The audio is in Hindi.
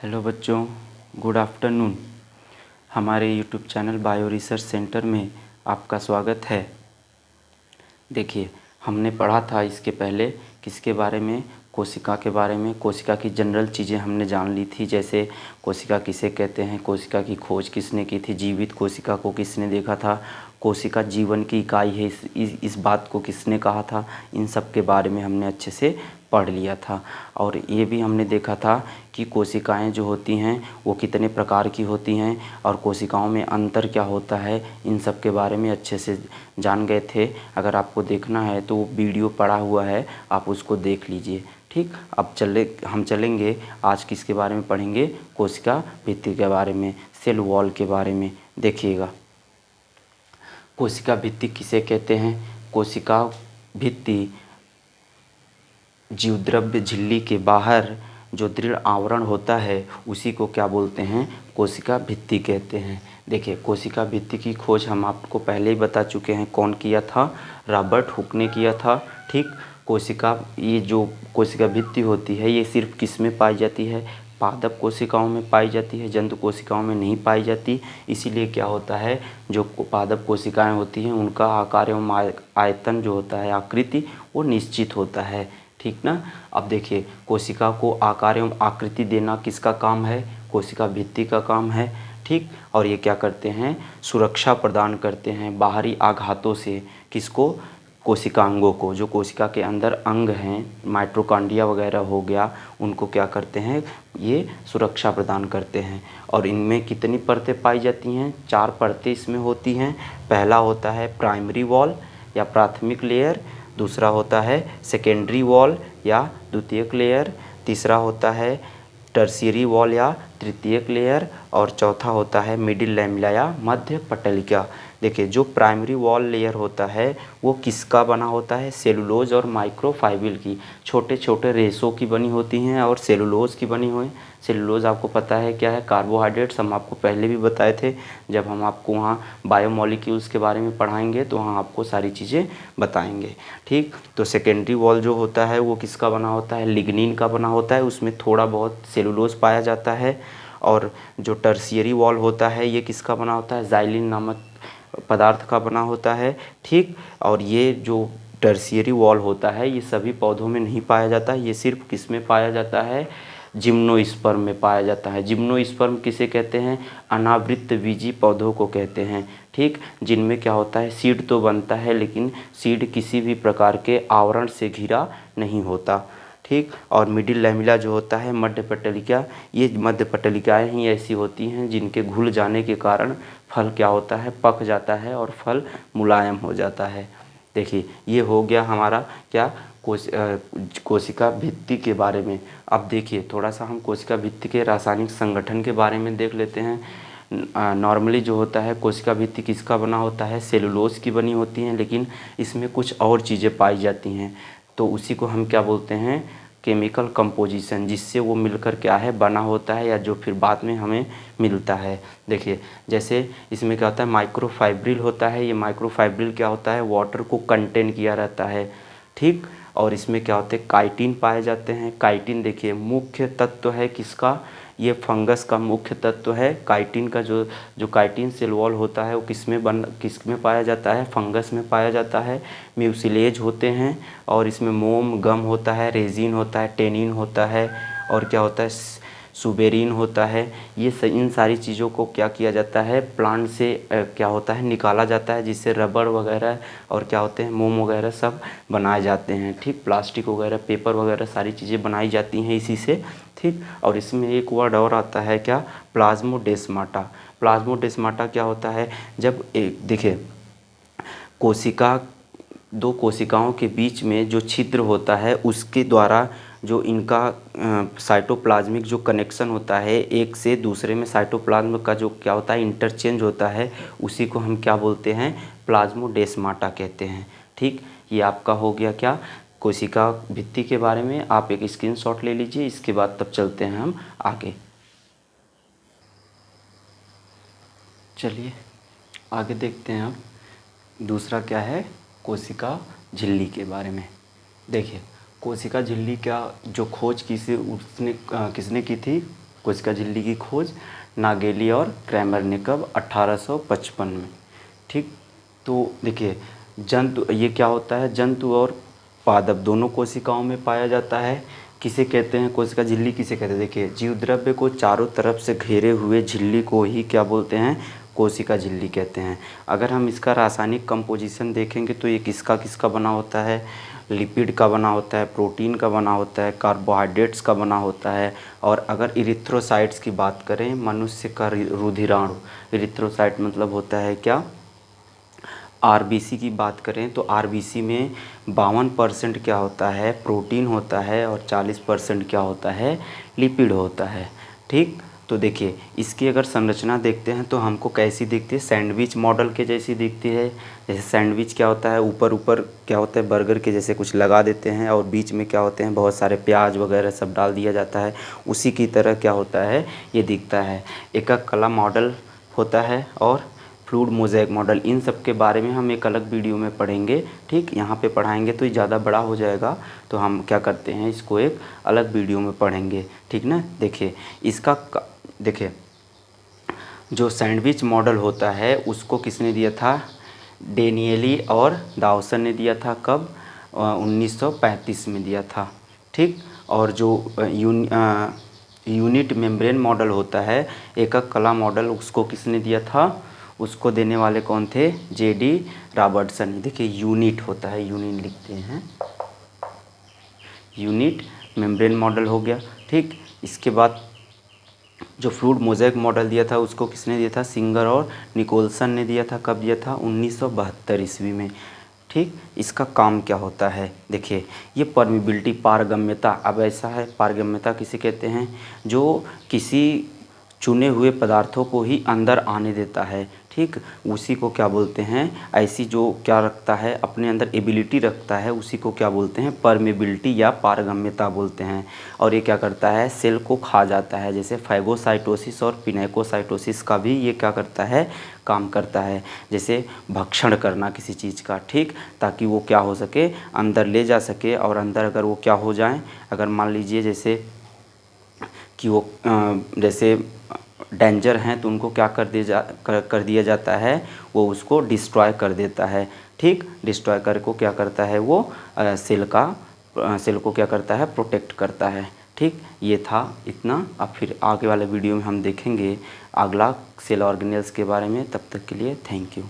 हेलो बच्चों, गुड आफ्टरनून। हमारे YouTube channel bio research centre में आपका स्वागत है। देखिए, हमने पढ़ा था इसके पहले किसके बारे में, कोशिका के बारे में। कोशिका की जनरल चीज़ें हमने जान ली थी, जैसे कोशिका किसे कहते हैं, कोशिका की खोज किसने की थी, जीवित कोशिका को किसने देखा था, कोशिका जीवन की इकाई है इस बात को किसने कहा था। इन सब के बारे में हमने अच्छे से पढ़ लिया था। और ये भी हमने देखा था कि कोशिकाएं जो होती हैं वो कितने प्रकार की होती हैं और कोशिकाओं में अंतर क्या होता है, इन सब के बारे में अच्छे से जान गए थे। अगर आपको देखना है तो वीडियो पड़ा हुआ है, आप उसको देख लीजिए। ठीक, अब हम चलेंगे आज किसके बारे में पढ़ेंगे, कोशिका भित्ति के बारे में, सेल वॉल के बारे में। देखिएगा, कोशिका भित्ति किसे कहते हैं। कोशिका भित्ति जीवद्रव्य झिल्ली के बाहर जो दृढ़ आवरण होता है उसी को क्या बोलते हैं, कोशिका भित्ति कहते हैं। देखिए, कोशिका भित्ति की खोज हम आपको पहले ही बता चुके हैं, कौन किया था, रॉबर्ट हुक ने किया था। ठीक, ये जो कोशिका भित्ति होती है ये सिर्फ किस में पाई जाती है, पादप कोशिकाओं में पाई जाती है, जंतु कोशिकाओं में नहीं पाई जाती। इसीलिए क्या होता है, जो पादप कोशिकाएं होती हैं उनका आकार एवं आयतन जो होता है, आकृति, वो निश्चित होता है। ठीक ना। अब देखिए, कोशिका को आकार एवं आकृति देना किसका काम है, कोशिका भित्ति का काम है। ठीक, और ये क्या करते हैं, सुरक्षा प्रदान करते हैं बाहरी आघातों से। किसको, कोशिकांगों को। जो कोशिका के अंदर अंग हैं, माइटोकॉन्ड्रिया वगैरह हो गया, उनको क्या करते हैं, ये सुरक्षा प्रदान करते हैं। और इनमें कितनी परतें पाई जाती हैं, 4 परतें इसमें होती हैं। पहला होता है प्राइमरी वॉल या प्राथमिक लेयर, दूसरा होता है सेकेंडरी वॉल या द्वितीयक लेयर, तीसरा होता है टर्शियरी वॉल या तृतीयक लेयर, और चौथा होता है मिडिल लैमेला या मध्य पटलिका। देखिए, जो प्राइमरी वॉल लेयर होता है वो किसका बना होता है, सेलुलोज और माइक्रोफाइबर की, छोटे छोटे रेशों की बनी होती हैं और सेलुलोज की बनी हुई। सेलुलोज आपको पता है क्या है, कार्बोहाइड्रेट्स। हम आपको पहले भी बताए थे, जब हम आपको वहाँ बायोमोलिक्यूल्स के बारे में पढ़ाएंगे तो वहाँ आपको सारी चीज़ें बताएंगे। ठीक, तो सेकेंडरी वॉल जो होता है वो किसका बना होता है, लिग्निन का बना होता है, उसमें थोड़ा बहुत सेलुलोज पाया जाता है। और जो टर्शियरी वॉल होता है ये किसका बना होता है, जाइलिन नामक पदार्थ का बना होता है। ठीक, और ये जो टर्शियरी वॉल होता है ये सभी पौधों में नहीं पाया जाता है, ये सिर्फ किस में पाया जाता है, जिम्नोस्पर्म में पाया जाता है। जिम्नोस्पर्म किसे कहते हैं, अनावृत बीजी पौधों को कहते हैं। ठीक, जिनमें क्या होता है, सीड तो बनता है लेकिन सीड किसी भी प्रकार के आवरण से घिरा नहीं होता। ठीक, और मिडिल लैमेला जो होता है, मध्य पटलिका, ये मध्य पटलिकाएँ ही ऐसी होती हैं जिनके घुल जाने के कारण फल क्या होता है, पक जाता है और फल मुलायम हो जाता है। देखिए, ये हो गया हमारा क्या, कोशिका भित्ति के बारे में। अब देखिए, थोड़ा सा हम कोशिका भित्ति के रासायनिक संगठन के बारे में देख लेते हैं। नॉर्मली जो होता है, कोशिका भित्ति किसका बना होता है, सेलुलोज की बनी होती हैं, लेकिन इसमें कुछ और चीज़ें पाई जाती हैं, तो उसी को हम क्या बोलते हैं, केमिकल कंपोजिशन, जिससे वो मिलकर क्या है, बना होता है, या जो फिर बाद में हमें मिलता है। देखिए, जैसे इसमें क्या होता है, माइक्रोफाइब्रिल होता है। ये माइक्रोफाइब्रिल क्या होता है, वाटर को कंटेन किया रहता है। ठीक, और इसमें क्या होते हैं, काइटिन पाए जाते हैं। काइटिन देखिए मुख्य तत्व है किसका, ये फंगस का मुख्य तत्व है। काइटिन का जो जो काइटिन सेल वॉल होता है वो किस में पाया जाता है, फंगस में पाया जाता है। म्यूसिलेज होते हैं और इसमें मोम, गम होता है, रेजिन होता है, टेनिन होता है, और क्या होता है, सुबेरिन होता है। इन सारी चीज़ों को क्या किया जाता है, प्लांट से क्या होता है, निकाला जाता है, जिससे रबड़ वगैरह और क्या होते हैं, मोम वगैरह सब बनाए जाते हैं। ठीक, प्लास्टिक वगैरह, पेपर वगैरह सारी चीज़ें बनाई जाती हैं इसी से। ठीक, और इसमें एक वर्ड और आता है क्या, प्लाज्मोडेस्माटा। प्लाज्मोडेस्माटा क्या होता है, जब एक देखिए, कोशिका, दो कोशिकाओं के बीच में जो छिद्र होता है उसके द्वारा जो इनका साइटोप्लाज्मिक जो कनेक्शन होता है, एक से दूसरे में साइटोप्लाज्म का जो क्या होता है, इंटरचेंज होता है, उसी को हम क्या बोलते हैं, प्लाज्मोडेस्माटा कहते हैं। ठीक, ये आपका हो गया क्या, कोशिका भित्ति के बारे में। आप एक स्क्रीनशॉट ले लीजिए, इसके बाद तब चलते हैं हम आगे। चलिए आगे देखते हैं। अब दूसरा क्या है, कोशिका झिल्ली के बारे में। देखिए, कोशिका झिल्ली का जो खोज किसने की थी, कोशिका झिल्ली की खोज नागेली और क्रैमर ने कब? 1855 में। ठीक, तो देखिए जंतु, ये क्या होता है, जंतु और पादप दोनों कोशिकाओं में पाया जाता है। किसे कहते हैं कोशिका झिल्ली, किसे कहते हैं? देखिए जीव द्रव्य को चारों तरफ से घेरे हुए झिल्ली को ही क्या बोलते हैं? कोशिका झिल्ली कहते हैं। अगर हम इसका रासायनिक कंपोजिशन देखेंगे तो ये किसका किसका बना होता है? लिपिड का बना होता है, प्रोटीन का बना होता है, कार्बोहाइड्रेट्स का बना होता है। और अगर इरिथ्रोसाइट्स की बात करें, मनुष्य का रुधिराणु, इरिथ्रोसाइट मतलब होता है क्या? आरबीसी की बात करें तो आरबीसी में 52% क्या होता है? प्रोटीन होता है और 40% क्या होता है? लिपिड होता है। ठीक, तो देखिए इसकी अगर संरचना देखते हैं तो हमको कैसी दिखती है? सैंडविच मॉडल के जैसी दिखती है। जैसे सैंडविच क्या होता है, ऊपर ऊपर क्या होता है, बर्गर के जैसे कुछ लगा देते हैं और बीच में क्या होते हैं, बहुत सारे प्याज वगैरह सब डाल दिया जाता है, उसी की तरह क्या होता है, ये दिखता है। एकक कला मॉडल होता है और फ्लूइड मोज़ेक मॉडल, इन सब के बारे में हम एक अलग वीडियो में पढ़ेंगे। ठीक, यहाँ पे पढ़ाएंगे तो ये ज़्यादा बड़ा हो जाएगा, तो हम क्या करते हैं, इसको एक अलग वीडियो में पढ़ेंगे। ठीक ना। देखिए इसका देखिए जो सैंडविच मॉडल होता है उसको किसने दिया था? डेनियली और दावसन ने दिया था। कब? 1935 में दिया था। ठीक, और जो यूनिट मेम्ब्रेन मॉडल होता है, एकक कला मॉडल, उसको किसने दिया था? उसको देने वाले कौन थे? JD Robertson. देखिए यूनिट होता है, यूनिट लिखते हैं, यूनिट मेम्ब्रेन मॉडल हो गया। ठीक, इसके बाद जो फ्लूइड मोज़ेक मॉडल दिया था उसको किसने दिया था? सिंगर और निकोलसन ने दिया था। कब दिया था? 1972 ईस्वी में। ठीक, इसका काम क्या होता है? देखिए ये परमिबिलिटी, पारगम्यता, अब ऐसा है, पारगम्यता किसे कहते हैं? जो किसी चुने हुए पदार्थों को ही अंदर आने देता है। ठीक, उसी को क्या बोलते हैं? ऐसी जो क्या रखता है, अपने अंदर एबिलिटी रखता है, उसी को क्या बोलते हैं? परमेबिलिटी या पारगम्यता बोलते हैं। और ये क्या करता है? सेल को खा जाता है। जैसे फैगोसाइटोसिस और पिनेकोसाइटोसिस का भी ये क्या करता है? काम करता है। जैसे भक्षण करना किसी चीज़ का, ठीक, ताकि वो क्या हो सके, अंदर ले जा सके। और अंदर अगर वो क्या हो जाए, अगर मान लीजिए जैसे कि वो जैसे डेंजर हैं तो उनको क्या कर दिया जाता है, वो उसको डिस्ट्रॉय कर देता है। ठीक, डिस्ट्रॉय कर को क्या करता है, वो सेल को क्या करता है? प्रोटेक्ट करता है। ठीक, ये था इतना। अब फिर आगे वाले वीडियो में हम देखेंगे अगला सेल ऑर्गेनेल्स के बारे में। तब तक के लिए थैंक यू।